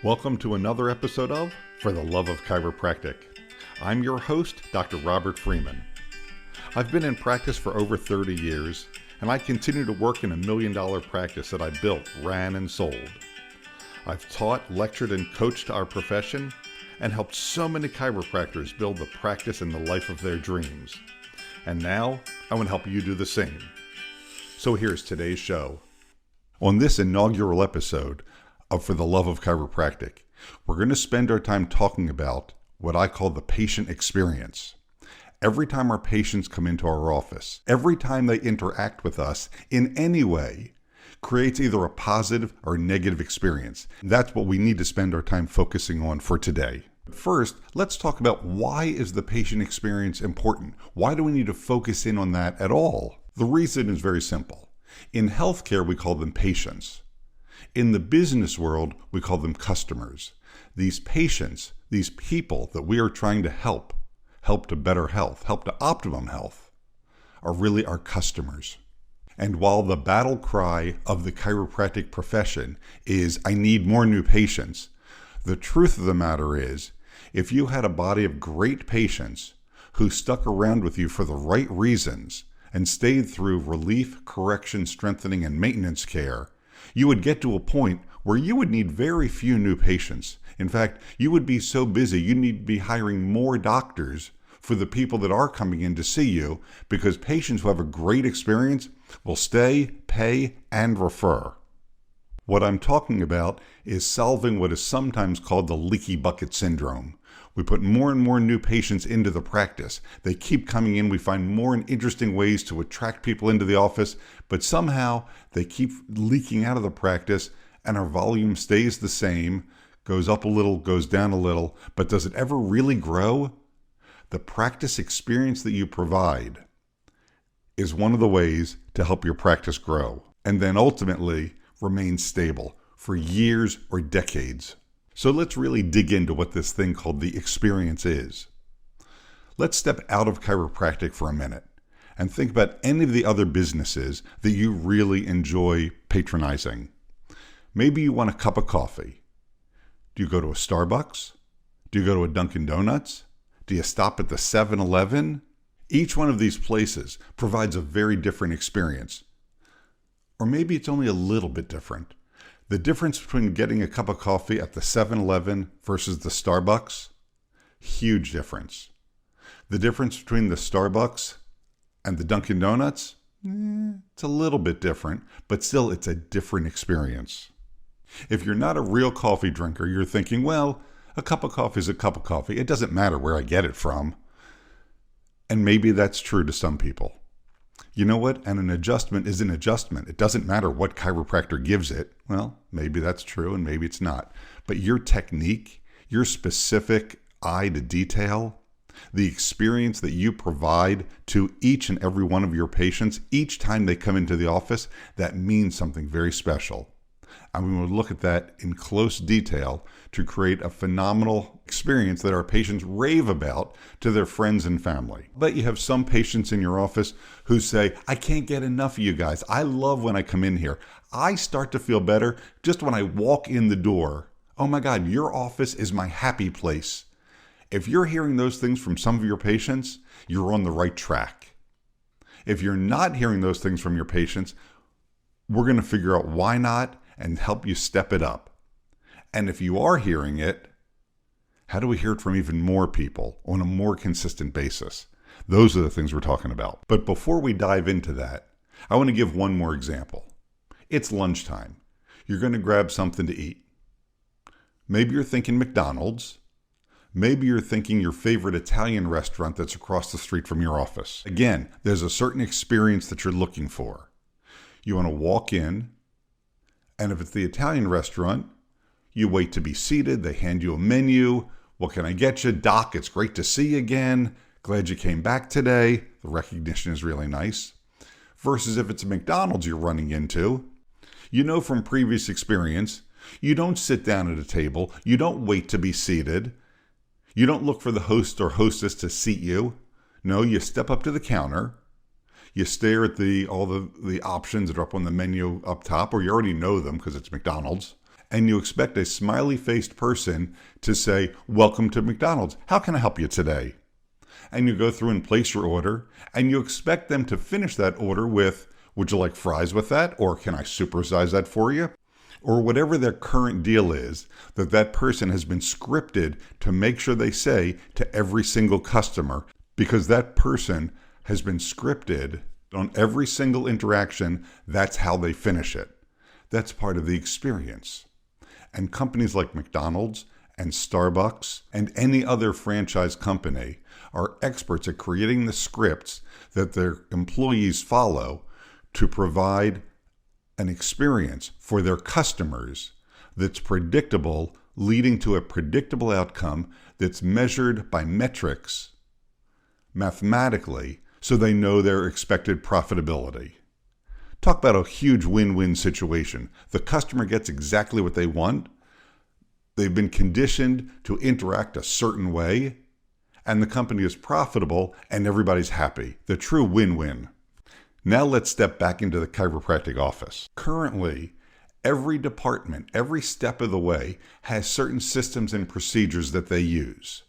Welcome to another episode of For the Love of Chiropractic. I'm your host, Dr. Robert Freeman. I've been in practice for over 30 years, and I continue to work in a $1 million practice that I built, ran, and sold. I've taught, lectured, and coached our profession, and helped so many chiropractors build the practice and the life of their dreams. And now, I want to help you do the same. So here's today's show. On this inaugural episode of For the Love of Chiropractic, we're going to spend our time talking about what I call the patient experience. Every time our patients come into our office, every time they interact with us in any way, creates either a positive or negative experience. That's what we need to spend our time focusing on for today. First, let's talk about why is the patient experience important? Why do we need to focus in on that at all? The reason is very simple. In healthcare, we call them patients. In the business world, we call them customers. These patients, these people that we are trying to help to better health, help to optimum health, are really our customers. And while the battle cry of the chiropractic profession is, I need more new patients, the truth of the matter is, if you had a body of great patients who stuck around with you for the right reasons and stayed through relief, correction, strengthening, and maintenance care, you would get to a point where you would need very few new patients. In fact, you would be so busy, you need to be hiring more doctors for the people that are coming in to see you, because patients who have a great experience will stay, pay, and refer. What I'm talking about is solving what is sometimes called the leaky bucket syndrome. We put more and more new patients into the practice. They keep coming in. We find more and interesting ways to attract people into the office, but somehow they keep leaking out of the practice and our volume stays the same, goes up a little, goes down a little, but does it ever really grow? The practice experience that you provide is one of the ways to help your practice grow and then ultimately remain stable for years or decades. So let's really dig into what this thing called the experience is. Let's step out of chiropractic for a minute and think about any of the other businesses that you really enjoy patronizing. Maybe you want a cup of coffee. Do you go to a Starbucks? Do you go to a Dunkin' Donuts? Do you stop at the 7-Eleven? Each one of these places provides a very different experience. Or maybe it's only a little bit different. The difference between getting a cup of coffee at the 7-Eleven versus the Starbucks, huge difference. The difference between the Starbucks and the Dunkin' Donuts, it's a little bit different, but still it's a different experience. If you're not a real coffee drinker, you're thinking, well, a cup of coffee is a cup of coffee. It doesn't matter where I get it from. And maybe that's true to some people. You know what? And an adjustment is an adjustment. It doesn't matter what chiropractor gives it. Well, maybe that's true and maybe it's not. But your technique, your specific eye to detail, the experience that you provide to each and every one of your patients each time they come into the office, that means something very special. And we will look at that in close detail to create a phenomenal experience that our patients rave about to their friends and family. But you have some patients in your office who say, I can't get enough of you guys. I love when I come in here. I start to feel better just when I walk in the door. Oh my God, your office is my happy place. If you're hearing those things from some of your patients, you're on the right track. If you're not hearing those things from your patients, we're going to figure out why not and help you step it up. And if you are hearing it, how do we hear it from even more people on a more consistent basis? Those are the things we're talking about. But before we dive into that, I want to give one more example. It's lunchtime. You're going to grab something to eat. Maybe you're thinking McDonald's. Maybe you're thinking your favorite Italian restaurant that's across the street from your office. Again, there's a certain experience that you're looking for. You want to walk in, and if it's the Italian restaurant, you wait to be seated. They hand you a menu. What can I get you? Doc, it's great to see you again. Glad you came back today. The recognition is really nice. Versus if it's a McDonald's you're running into, you know from previous experience, you don't sit down at a table. You don't wait to be seated. You don't look for the host or hostess to seat you. No, you step up to the counter. You stare at all the options that are up on the menu up top, or you already know them because it's McDonald's. and you expect a smiley-faced person to say, "Welcome to McDonald's. How can I help you today?" And you go through and place your order, and you expect them to finish that order with, "Would you like fries with that?" Or "Can I supersize that for you?" Or whatever their current deal is, that person has been scripted to make sure they say to every single customer, because that person has been scripted on every single interaction. That's how they finish it. That's part of the experience. And companies like McDonald's and Starbucks and any other franchise company are experts at creating the scripts that their employees follow to provide an experience for their customers that's predictable, leading to a predictable outcome that's measured by metrics mathematically, so they know their expected profitability. Talk about a huge win-win situation. The customer gets exactly what they want. They've been conditioned to interact a certain way, and the company is profitable and everybody's happy. The true win-win. Now let's step back into the chiropractic office. Currently, every department, every step of the way, has certain systems and procedures that they use.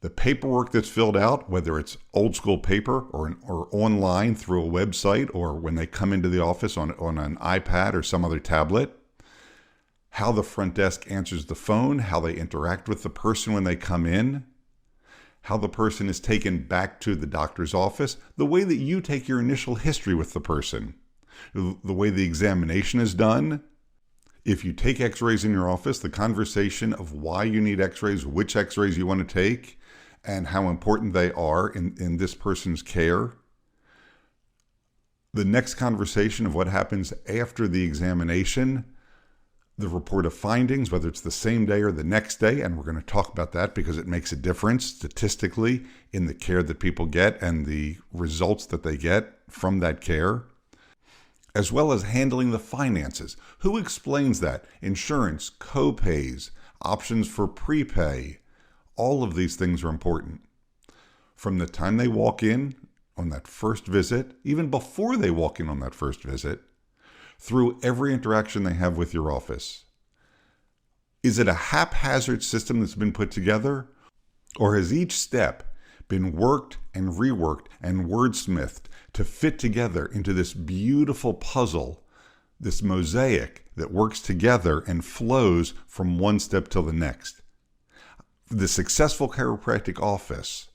The paperwork that's filled out, whether it's old school paper or online through a website, or when they come into the office on an iPad or some other tablet, how the front desk answers the phone, how they interact with the person when they come in, how the person is taken back to the doctor's office, the way that you take your initial history with the person, the way the examination is done. If you take x-rays in your office, the conversation of why you need x-rays, which x-rays you want to take, and how important they are in this person's care. The next conversation of what happens after the examination, the report of findings, whether it's the same day or the next day, and we're going to talk about that because it makes a difference statistically in the care that people get and the results that they get from that care, as well as handling the finances. Who explains that? Insurance, co-pays, options for prepay. All of these things are important. From the time they walk in on that first visit, even before they walk in on that first visit, through every interaction they have with your office. Is it a haphazard system that's been put together? Or has each step been worked and reworked and wordsmithed to fit together into this beautiful puzzle, this mosaic that works together and flows from one step till the next? The successful chiropractic office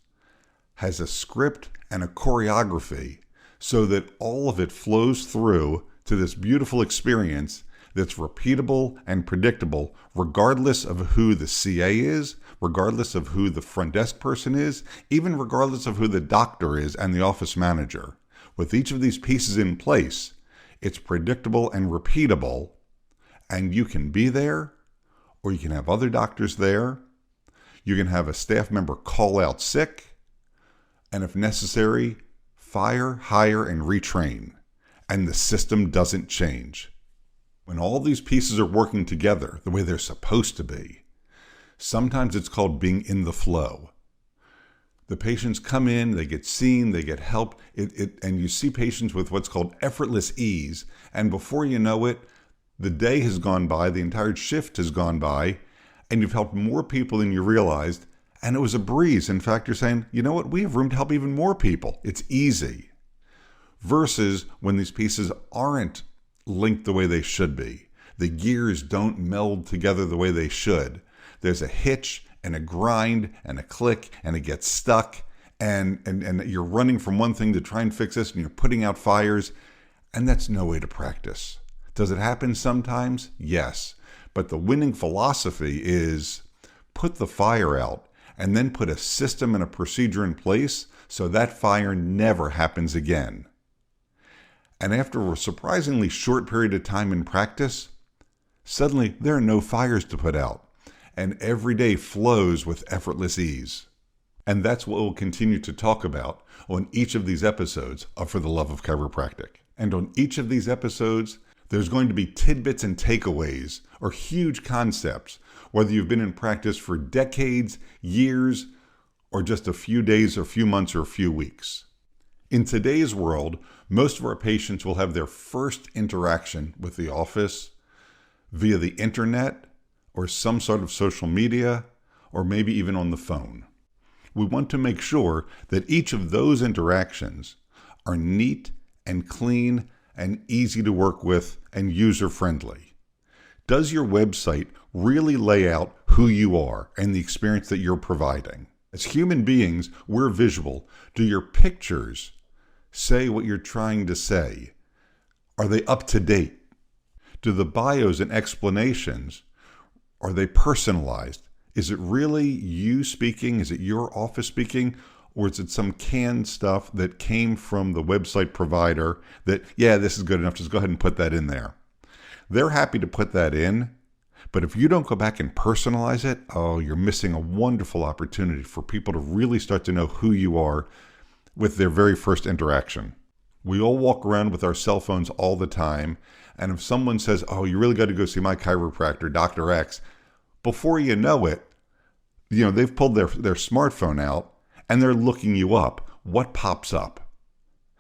has a script and a choreography so that all of it flows through to this beautiful experience that's repeatable and predictable, regardless of who the CA is, regardless of who the front desk person is, even regardless of who the doctor is and the office manager. With each of these pieces in place, it's predictable and repeatable, and you can be there, or you can have other doctors there. You can have a staff member call out sick, and if necessary, fire, hire, and retrain. And the system doesn't change. When all these pieces are working together the way they're supposed to be, sometimes it's called being in the flow. The patients come in, they get seen, they get helped, and you see patients with what's called effortless ease, and before you know it, the day has gone by, the entire shift has gone by, and you've helped more people than you realized, and it was a breeze. In fact, you're saying, you know what, we have room to help even more people. It's easy. Versus when these pieces aren't linked the way they should be. The gears don't meld together the way they should. There's a hitch and a grind and a click, and it gets stuck, and you're running from one thing to try and fix this, and you're putting out fires, and that's no way to practice. Does it happen sometimes? Yes. But the winning philosophy is put the fire out and then put a system and a procedure in place so that fire never happens again. And after a surprisingly short period of time in practice, suddenly there are no fires to put out, and every day flows with effortless ease. And that's what we'll continue to talk about on each of these episodes of For the Love of Chiropractic. And on each of these episodes, there's going to be tidbits and takeaways or huge concepts, whether you've been in practice for decades, years, or just a few days or a few months or a few weeks. In today's world, most of our patients will have their first interaction with the office via the internet or some sort of social media, or maybe even on the phone. We want to make sure that each of those interactions are neat and clean and easy to work with and user-friendly. Does your website really lay out who you are and the experience that you're providing? As human beings, we're visual. Do your pictures say what you're trying to say? Are they up to date? Do the bios and explanations, are they personalized? Is it really you speaking? Is it your office speaking? Or is it some canned stuff that came from the website provider that, yeah, this is good enough, just go ahead and put that in there? They're happy to put that in, but if you don't go back and personalize it, oh, you're missing a wonderful opportunity for people to really start to know who you are with their very first interaction. We all walk around with our cell phones all the time, and if someone says, oh, you really got to go see my chiropractor, Dr. X, before you know it, they've pulled their smartphone out and they're looking you up. What pops up?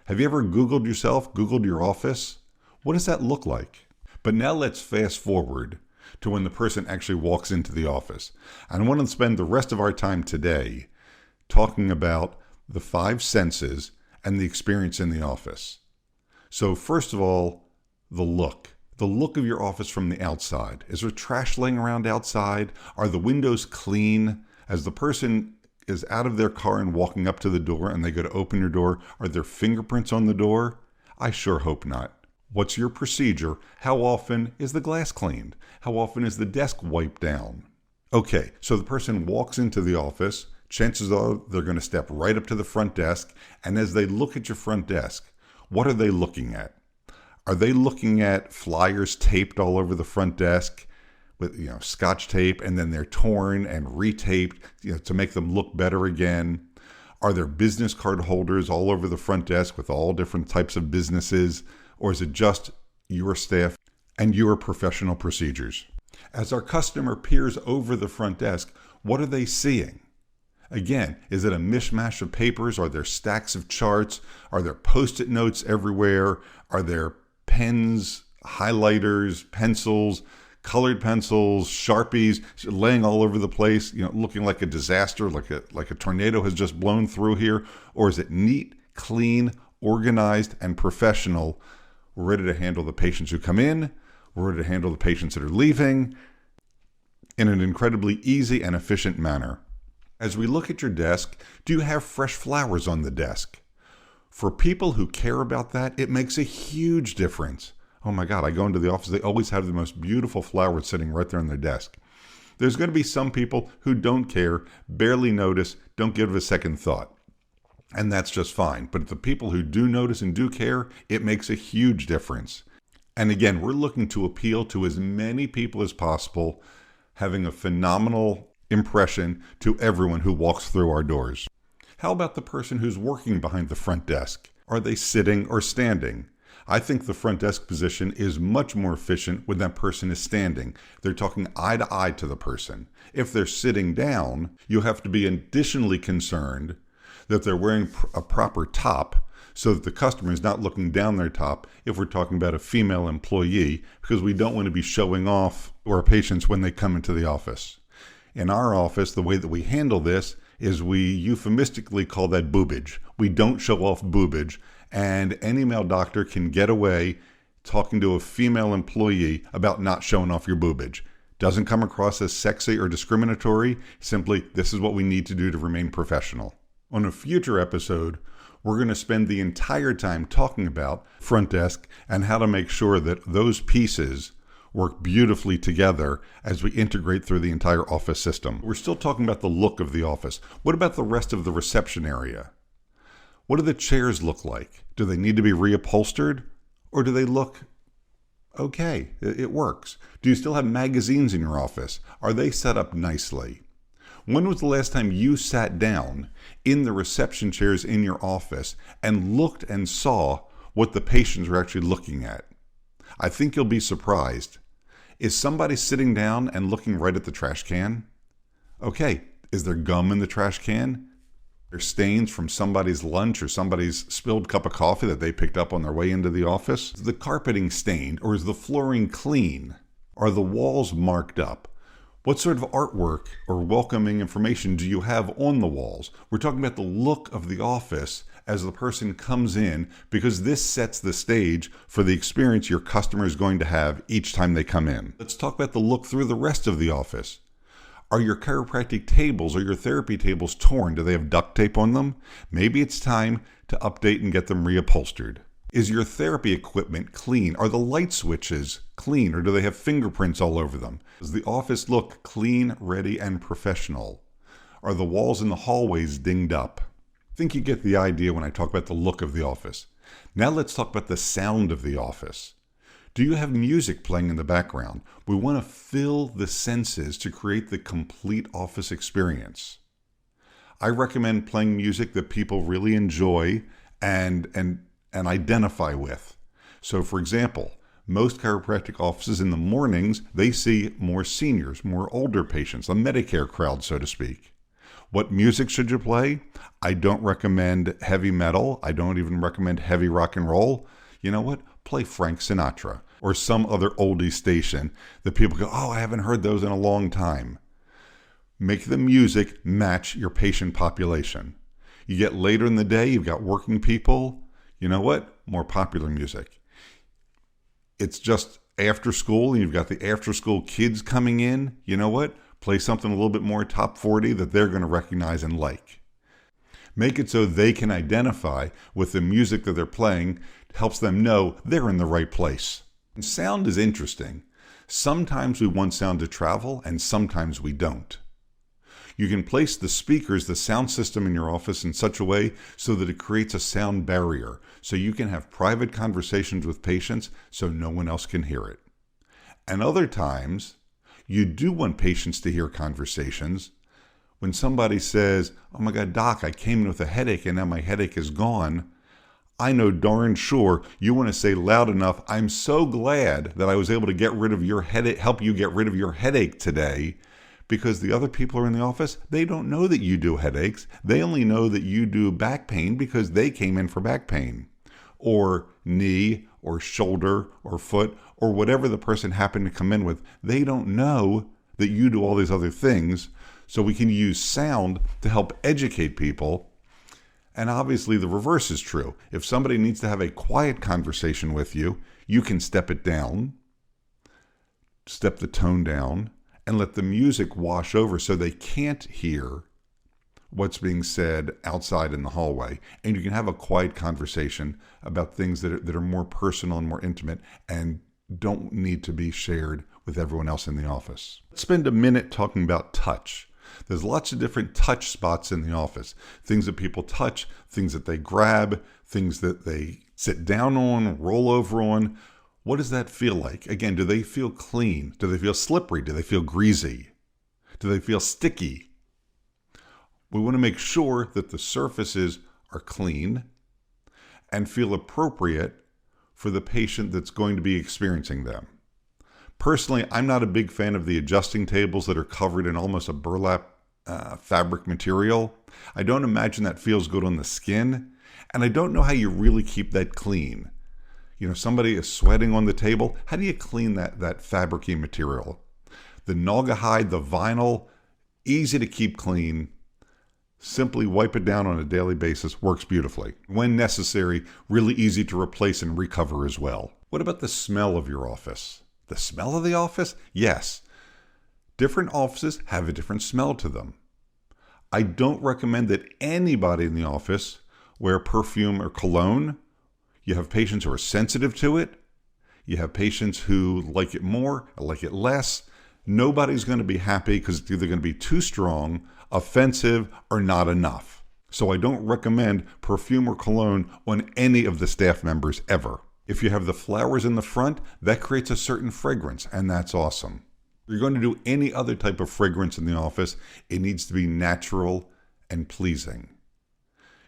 Have you ever Googled yourself, Googled your office? What does that look like? But now let's fast forward to when the person actually walks into the office. And I want to spend the rest of our time today talking about the 5 senses and the experience in the office. So first of all, the look of your office from the outside. Is there trash laying around outside? Are the windows clean? As the person is out of their car and walking up to the door and they go to open your door, are there fingerprints on the door? I sure hope not. What's your procedure? How often is the glass cleaned? How often is the desk wiped down? Okay, so the person walks into the office. Chances are they're going to step right up to the front desk. And as they look at your front desk, what are they looking at? Are they looking at flyers taped all over the front desk with Scotch tape, and then they're torn and retaped to make them look better again? Are there business card holders all over the front desk with all different types of businesses? Or is it just your staff and your professional procedures? As our customer peers over the front desk, what are they seeing? Again, is it a mishmash of papers? Are there stacks of charts? Are there Post-it notes everywhere? Are there pens, highlighters, pencils, colored pencils, Sharpies laying all over the place, looking like a disaster, like a tornado has just blown through here? Or is it neat, clean, organized, and professional? We're ready to handle the patients who come in. We're ready to handle the patients that are leaving in an incredibly easy and efficient manner. As we look at your desk, do you have fresh flowers on the desk? For people who care about that, it makes a huge difference. Oh my God, I go into the office, they always have the most beautiful flowers sitting right there on their desk. There's going to be some people who don't care, barely notice, don't give it a second thought. And that's just fine. But the people who do notice and do care, it makes a huge difference. And again, we're looking to appeal to as many people as possible, having a phenomenal impression to everyone who walks through our doors. How about the person who's working behind the front desk? Are they sitting or standing? I think the front desk position is much more efficient when that person is standing. They're talking eye to eye to the person. If they're sitting down, you have to be additionally concerned that they're wearing a proper top so that the customer is not looking down their top if we're talking about a female employee, because we don't want to be showing off our patients when they come into the office. In our office, the way that we handle this is we euphemistically call that boobage. We don't show off boobage, and any male doctor can get away talking to a female employee about not showing off your boobage. Doesn't come across as sexy or discriminatory, simply this is what we need to do to remain professional. On a future episode, we're going to spend the entire time talking about front desk and how to make sure that those pieces work beautifully together as we integrate through the entire office system. We're still talking about the look of the office. What about the rest of the reception area? What do the chairs look like? Do they need to be reupholstered, or do they look okay? It works. Do you still have magazines in your office? Are they set up nicely? When was the last time you sat down in the reception chairs in your office and looked and saw what the patients are actually looking at? I think you'll be surprised. Is somebody sitting down and looking right at the trash can? Okay, is there gum in the trash can? There's stains from somebody's lunch or somebody's spilled cup of coffee that they picked up on their way into the office? Is the carpeting stained, or is the flooring clean? Are the walls marked up? What sort of artwork or welcoming information do you have on the walls? We're talking about the look of the office as the person comes in, because this sets the stage for the experience your customer is going to have each time they come in. Let's talk about the look through the rest of the office. Are your chiropractic tables or your therapy tables torn? Do they have duct tape on them? Maybe it's time to update and get them reupholstered. Is your therapy equipment clean? Are the light switches clean, or do they have fingerprints all over them? Does the office look clean, ready, and professional? Are the walls in the hallways dinged up? I think you get the idea when I talk about the look of the office. Now let's talk about the sound of the office. Do you have music playing in the background? We want to fill the senses to create the complete office experience. I recommend playing music that people really enjoy and identify with. So for example, most chiropractic offices in the mornings, they see more seniors, more older patients, a Medicare crowd, so to speak. What music should you play? I don't recommend heavy metal. I don't even recommend heavy rock and roll. You know what? Play Frank Sinatra or some other oldie station that people go, oh, I haven't heard those in a long time. Make the music match your patient population. You get later in the day, you've got working people. You know what? More popular music. It's just after school and you've got the after school kids coming in. You know what? Play something a little bit more top 40 that they're going to recognize and like. Make it so they can identify with the music that they're playing. It helps them know they're in the right place. And sound is interesting. Sometimes we want sound to travel and sometimes we don't. You can place the speakers, the sound system in your office in such a way so that it creates a sound barrier, so you can have private conversations with patients so no one else can hear it. And other times, you do want patients to hear conversations. When somebody says, oh my God, doc, I came in with a headache and now my headache is gone, I know darn sure you want to say loud enough, I'm so glad that I was able to get rid of your headache, help you get rid of your headache today. Because the other people are in the office, they don't know that you do headaches. They only know that you do back pain because they came in for back pain, or knee, or shoulder, or foot, or whatever the person happened to come in with. They don't know that you do all these other things. So we can use sound to help educate people. And obviously the reverse is true. If somebody needs to have a quiet conversation with you, you can step it down, step the tone down, and let the music wash over so they can't hear what's being said outside in the hallway. And you can have a quiet conversation about things that are more personal and more intimate and don't need to be shared with everyone else in the office. Let's spend a minute talking about touch. There's lots of different touch spots in the office. Things that people touch, things that they grab, things that they sit down on, roll over on. What does that feel like? Again, do they feel clean? Do they feel slippery? Do they feel greasy? Do they feel sticky? We want to make sure that the surfaces are clean and feel appropriate for the patient that's going to be experiencing them. Personally, I'm not a big fan of the adjusting tables that are covered in almost a burlap fabric material. I don't imagine that feels good on the skin, and I don't know how you really keep that clean. You know, somebody is sweating on the table. How do you clean that fabric-y material? The Naugahyde, the vinyl, easy to keep clean. Simply wipe it down on a daily basis, works beautifully. When necessary, really easy to replace and recover as well. What about the smell of your office? The smell of the office? Yes. Different offices have a different smell to them. I don't recommend that anybody in the office wear perfume or cologne. You have patients who are sensitive to it. You have patients who like it more, like it less. Nobody's going to be happy because it's either going to be too strong, offensive, or not enough. So I don't recommend perfume or cologne on any of the staff members ever. If you have the flowers in the front, that creates a certain fragrance, and that's awesome. If you're going to do any other type of fragrance in the office, it needs to be natural and pleasing.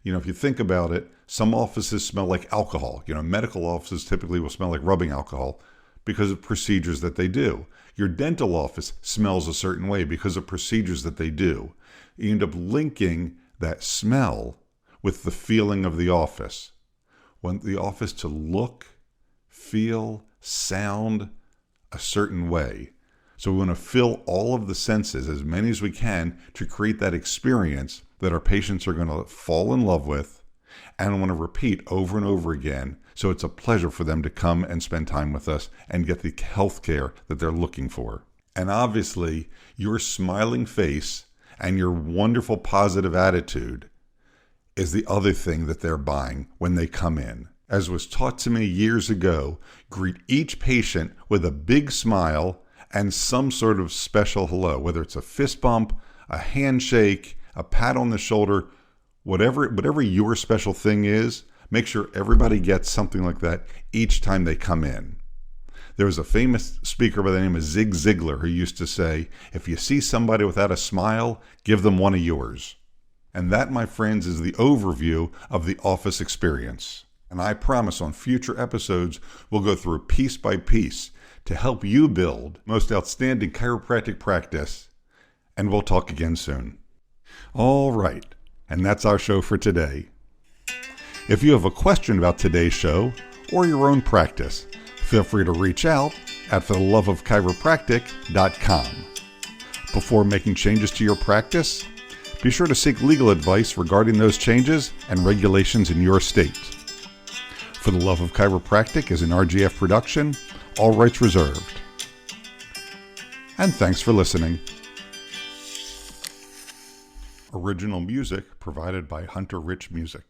You know, if you think about it, some offices smell like alcohol. You know, medical offices typically will smell like rubbing alcohol because of procedures that they do. Your dental office smells a certain way because of procedures that they do. You end up linking that smell with the feeling of the office. Want the office to look, feel, sound a certain way. So we want to fill all of the senses, as many as we can, to create that experience that our patients are going to fall in love with and want to repeat over and over again. So it's a pleasure for them to come and spend time with us and get the health care that they're looking for. And obviously, your smiling face and your wonderful positive attitude is the other thing that they're buying when they come in. As was taught to me years ago, greet each patient with a big smile and some sort of special hello, whether it's a fist bump, a handshake, a pat on the shoulder, whatever your special thing is, make sure everybody gets something like that each time they come in. There was a famous speaker by the name of Zig Ziglar who used to say, if you see somebody without a smile, give them one of yours. And that, my friends, is the overview of the office experience. And I promise on future episodes, we'll go through piece by piece to help you build most outstanding chiropractic practice. And we'll talk again soon. All right. And that's our show for today. If you have a question about today's show or your own practice, feel free to reach out at fortheloveofchiropractic.com. Before making changes to your practice, be sure to seek legal advice regarding those changes and regulations in your state. For the Love of Chiropractic is an RGF production, all rights reserved. And thanks for listening. Original music provided by Hunter Rich Music.